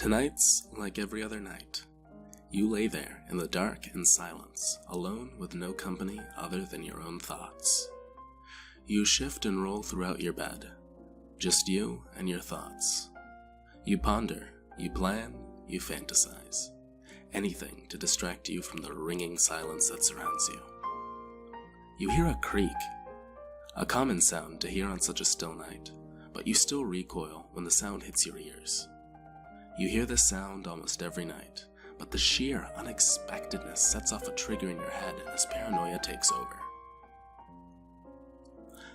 Tonight's like every other night. You lay there in the dark and silence, alone with no company other than your own thoughts. You shift and roll throughout your bed, just you and your thoughts. You ponder, you plan, you fantasize. Anything to distract you from the ringing silence that surrounds you. You hear a creak, a common sound to hear on such a still night, but you still recoil when the sound hits your ears. You hear this sound almost every night, but the sheer unexpectedness sets off a trigger in your head as paranoia takes over.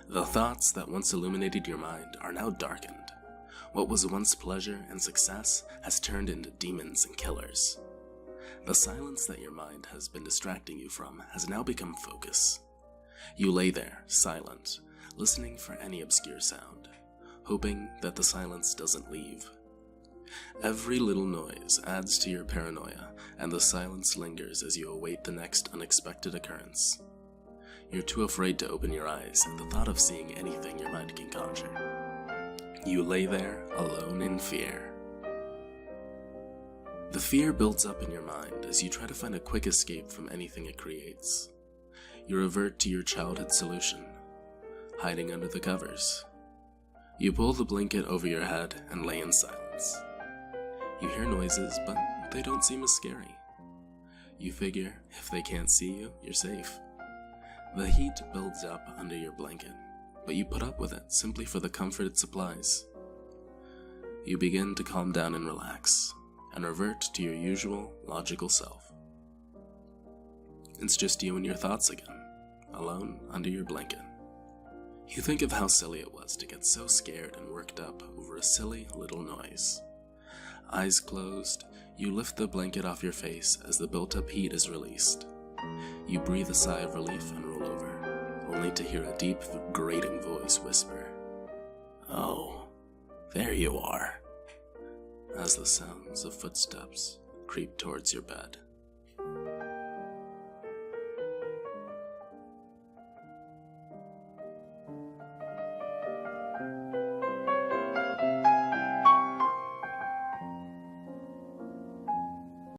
The thoughts that once illuminated your mind are now darkened. What was once pleasure and success has turned into demons and killers. The silence that your mind has been distracting you from has now become focus. You lay there, silent, listening for any obscure sound, hoping that the silence doesn't leave. Every little noise adds to your paranoia, and the silence lingers as you await the next unexpected occurrence. You're too afraid to open your eyes at the thought of seeing anything your mind can conjure. You lay there, alone in fear. The fear builds up in your mind as you try to find a quick escape from anything it creates. You revert to your childhood solution, hiding under the covers. You pull the blanket over your head and lay in silence. You hear noises, but they don't seem as scary. You figure if they can't see you, you're safe. The heat builds up under your blanket, but you put up with it simply for the comfort it supplies. You begin to calm down and relax, and revert to your usual, logical self. It's just you and your thoughts again, alone under your blanket. You think of how silly it was to get so scared and worked up over a silly little noise. Eyes closed, you lift the blanket off your face as the built-up heat is released. You breathe a sigh of relief and roll over, only to hear a deep, grating voice whisper, "Oh, there you are," as the sounds of footsteps creep towards your bed.